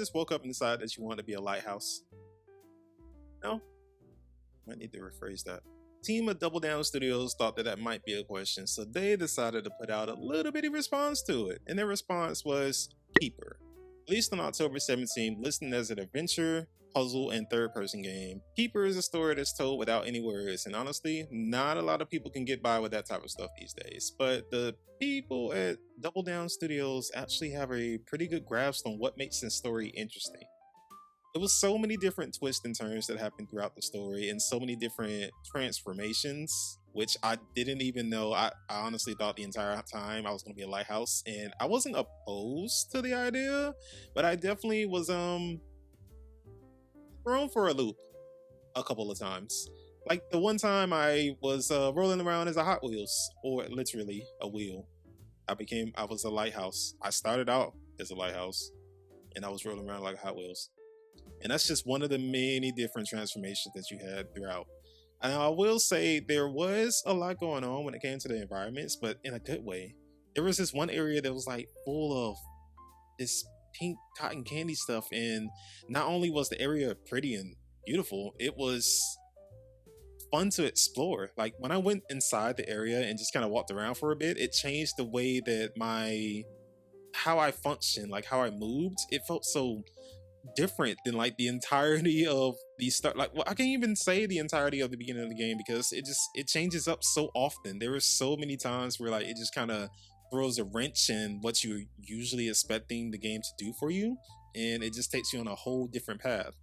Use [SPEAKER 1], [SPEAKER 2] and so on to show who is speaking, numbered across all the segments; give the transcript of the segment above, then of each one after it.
[SPEAKER 1] just woke up and decided that you want to be a lighthouse? No? Might need to rephrase that. Team of Double Down Studios thought that might be a question, so they decided to put out a little bitty response to it. And their response was Keeper. Released on October 17th, listed as an adventure, puzzle, and third-person game. Keeper is a story that's told without any words, and honestly, not a lot of people can get by with that type of stuff these days. But the people at Double Down Studios actually have a pretty good grasp on what makes this story interesting. There was so many different twists and turns that happened throughout the story, and so many different transformations, which I didn't even know. I honestly thought the entire time I was going to be a lighthouse, and I wasn't opposed to the idea, but I definitely was thrown for a loop a couple of times. Like the one time I was rolling around as a Hot Wheels, or literally a wheel. I was a lighthouse. I started out as a lighthouse, and I was rolling around like Hot Wheels. And that's just one of the many different transformations that you had throughout. And I will say there was a lot going on when it came to the environments, but in a good way. There was this one area that was like full of this pink cotton candy stuff, and not only was the area pretty and beautiful, it was fun to explore. Like when I went inside the area and just kind of walked around for a bit, it changed the way that how I functioned, like how I moved. It felt so different than like the entirety of the start. Like, well, I can't even say the entirety of the beginning of the game because it changes up so often. There were so many times where like it just kind of throws a wrench in what you're usually expecting the game to do for you, and it just takes you on a whole different path.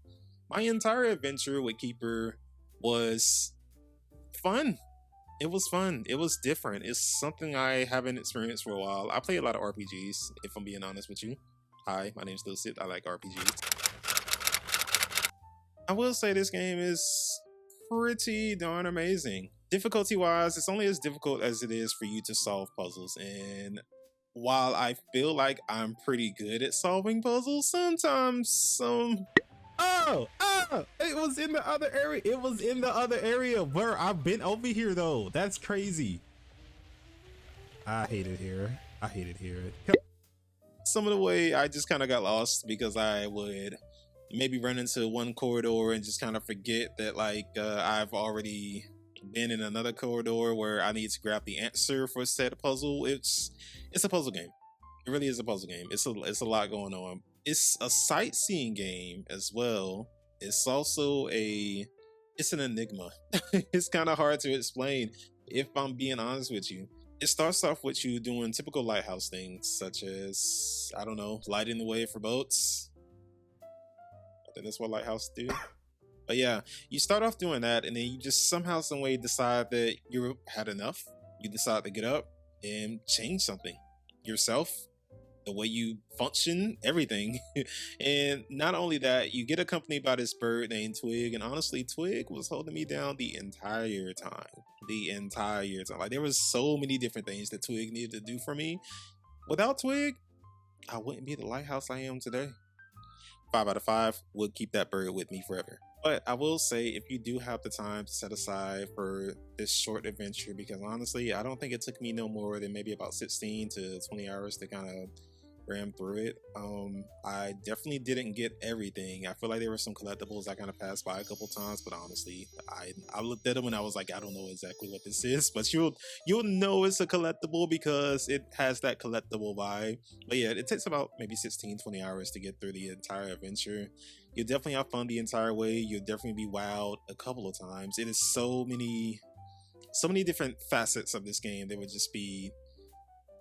[SPEAKER 1] My entire adventure with Keeper was fun. It was fun. It was different. It's something I haven't experienced for a while. I play a lot of RPGs, if I'm being honest with you. Hi, my name's Lucid. I like RPGs. I will say this game is pretty darn amazing. Difficulty-wise, it's only as difficult as it is for you to solve puzzles. And while I feel like I'm pretty good at solving puzzles, sometimes Oh, it was in the other area. It was in the other area where I've been over here though. That's crazy. I hate it here. Some of the way I just kind of got lost because I would maybe run into one corridor and just kind of forget that like I've already been in another corridor where I need to grab the answer for said puzzle. It's a puzzle game. It really is a puzzle game. It's a lot going on. It's a sightseeing game as well. It's also it's an enigma. It's kind of hard to explain if I'm being honest with you. It starts off with you doing typical lighthouse things, such as, I don't know, lighting the way for boats. I think that's what lighthouses do. But yeah, you start off doing that, and then you just somehow, some way decide that you had enough. You decide to get up and change something. Yourself, the way you function, everything. And not only that, you get accompanied by this bird named Twig, and honestly, Twig was holding me down the entire time. Like there was so many different things that Twig needed to do for me. Without Twig, I wouldn't be the lighthouse I am today. 5 out of 5 would keep that bird with me forever. But I will say, if you do have the time to set aside for this short adventure, because honestly, I don't think it took me no more than maybe about 16 to 20 hours to kind of ram through it. I definitely didn't get everything. I feel like there were some collectibles I kind of passed by a couple times, but honestly, I looked at them and I was like, I don't know exactly what this is, but you'll know it's a collectible because it has that collectible vibe. But yeah, it takes about maybe 16-20 hours to get through the entire adventure. You'll definitely have fun the entire way. You'll definitely be wowed a couple of times. It is so many different facets of this game.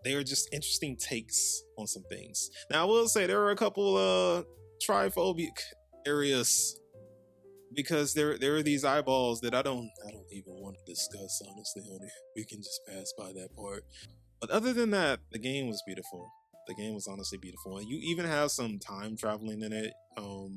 [SPEAKER 1] They are just interesting takes on some things. Now I will say there are a couple triphobic areas because there are these eyeballs that I don't even want to discuss, honestly, honey. We can just pass by that part. But other than that, the game was beautiful. The game was honestly beautiful, and you even have some time traveling in it.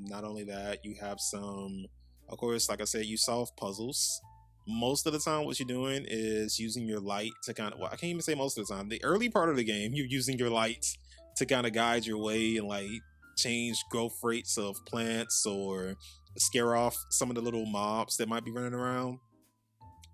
[SPEAKER 1] Not only that, you have some, of course, like I said, you solve puzzles. Most of the time what you're doing is using your light to kind of, well, I can't even say most of the time. The early part of the game, you're using your light to kind of guide your way and like change growth rates of plants or scare off some of the little mobs that might be running around.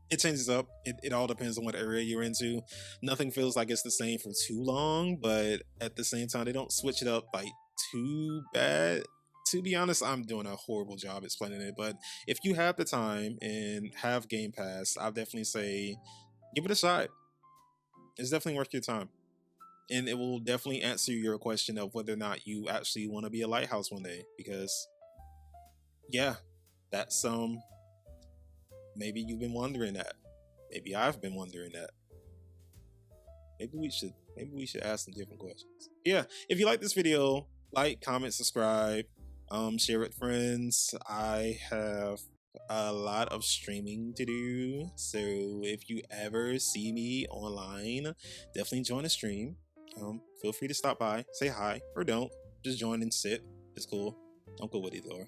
[SPEAKER 1] It changes up. It all depends on what area you're into. Nothing feels like it's the same for too long, but at the same time, they don't switch it up like too bad. to be honest, I'm doing a horrible job explaining it, but if you have the time and have Game Pass, I'll definitely say give it a shot. It's definitely worth your time. And it will definitely answer your question of whether or not you actually want to be a lighthouse one day. Because, yeah, that's maybe you've been wondering that. Maybe I've been wondering that. Maybe we should ask some different questions. Yeah, if you like this video, like, comment, subscribe, share with friends. I have a lot of streaming to do, so if you ever see me online, definitely join a stream. Feel free to stop by, say hi, or don't. Just join and sit. It's cool. I'm cool with either or.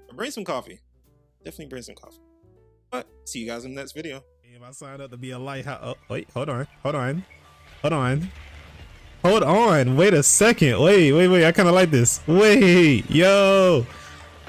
[SPEAKER 1] Or bring some coffee. Definitely bring some coffee. But see you guys in the next video.
[SPEAKER 2] If I signed up to be a lighthouse, oh wait, hold on. Wait a second. Wait. I kind of like this. Wait, yo.